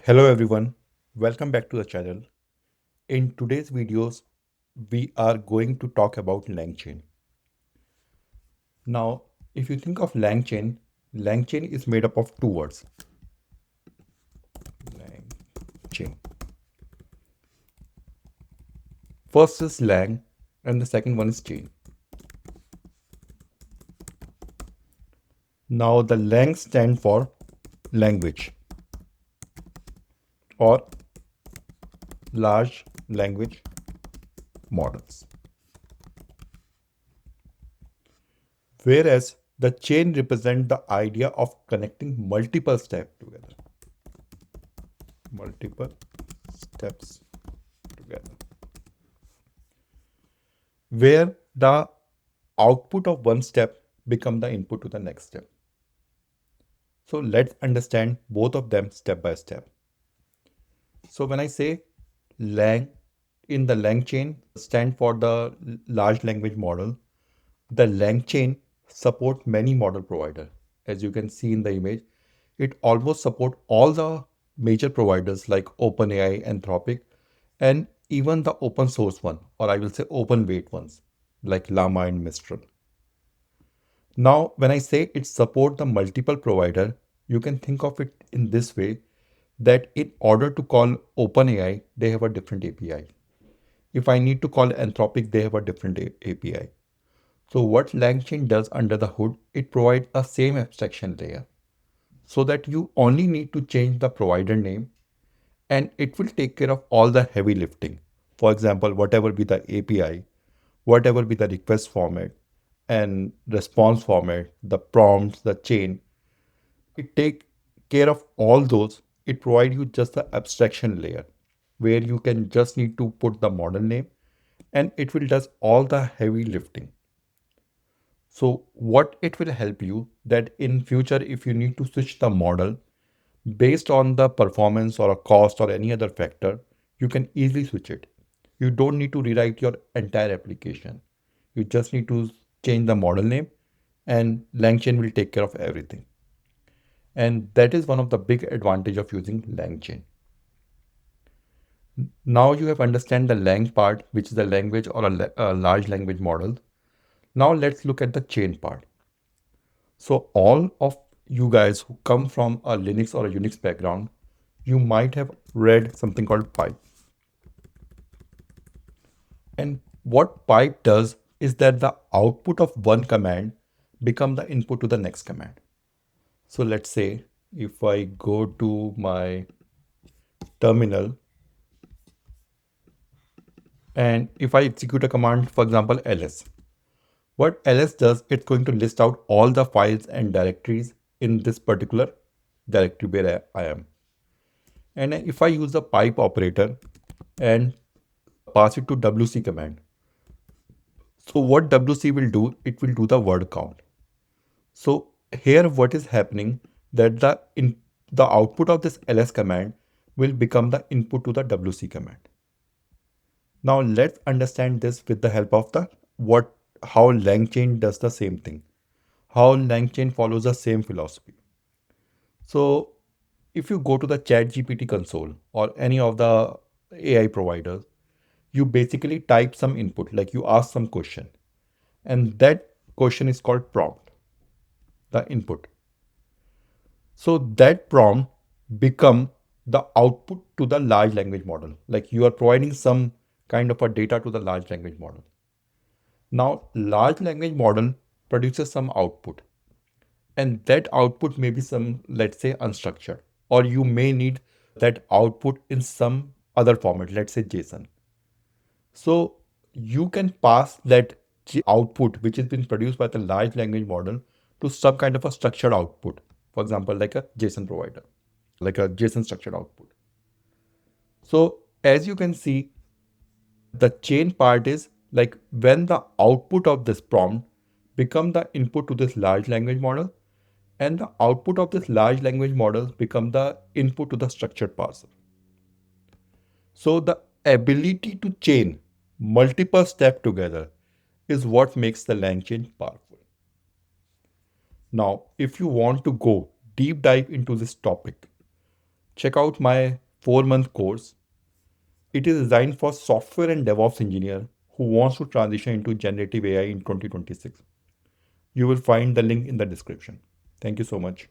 Hello everyone, welcome back to the channel. In today's videos, we are going to talk about LangChain. Now, if you think of LangChain, LangChain is made up of two words. LangChain. First is Lang and the second one is chain. Now the Lang stand for language or large language models. Whereas the chain represent the idea of connecting multiple steps together. Multiple steps together. Where the output of one step become the input to the next step. So let's understand both of them step by step. So when I say Lang in the Lang chain stand for the large language model, the Lang chain support many model provider. As you can see in the image, it almost support all the major providers like OpenAI, Anthropic, and even the open source one, or I will say open weight ones like Llama and Mistral. Now, when I say it support the multiple provider, you can think of it in this way that in order to call OpenAI, they have a different API. If I need to call Anthropic, they have a different API. So what LangChain does under the hood, it provides a same abstraction layer so that you only need to change the provider name and it will take care of all the heavy lifting. For example, whatever be the API, whatever be the request format and response format, the prompts, the chain, it take care of all those. It provide you just the abstraction layer where you can just need to put the model name and it will does all the heavy lifting. So what it will help you that in future, if you need to switch the model based on the performance or a cost or any other factor, you can easily switch it. You don't need to rewrite your entire application. You just need to change the model name and LangChain will take care of everything. And that is one of the big advantage of using LangChain. Now you have understand the Lang part, which is the language or a large language model. Now let's look at the chain part. So all of you guys who come from a Linux or a Unix background, you might have read something called pipe. And what pipe does is that the output of one command become the input to the next command. So let's say if I go to my terminal and if I execute a command, for example, ls, what ls does, it's going to list out all the files and directories in this particular directory where I am. And if I use the pipe operator and pass it to wc command, so what wc will do, it will do the word count. So here what is happening that the output of this ls command will become the input to the wc command. Now let's understand this with the help of the how LangChain does the same thing, how LangChain follows the same philosophy. So if you go to the ChatGPT console or any of the AI providers, you basically type some input, like you ask some question, and that question is called prompt, the input. So that prompt become the output to the large language model. Like you are providing some kind of a data to the large language model. Now, large language model produces some output, and that output may be some, let's say, unstructured, or you may need that output in some other format, let's say JSON. So you can pass that output, which has been produced by the large language model, to some kind of a structured output. For example, like a JSON provider, like a JSON structured output. So as you can see, the chain part is like when the output of this prompt become the input to this large language model, and the output of this large language model become the input to the structured parser. So the ability to chain multiple steps together is what makes the LangChain powerful. Now, if you want to go deep dive into this topic, Check out my 4-month course. It is designed for software and DevOps engineer who wants to transition into generative AI in 2026. You will find the link in the description. Thank you so much.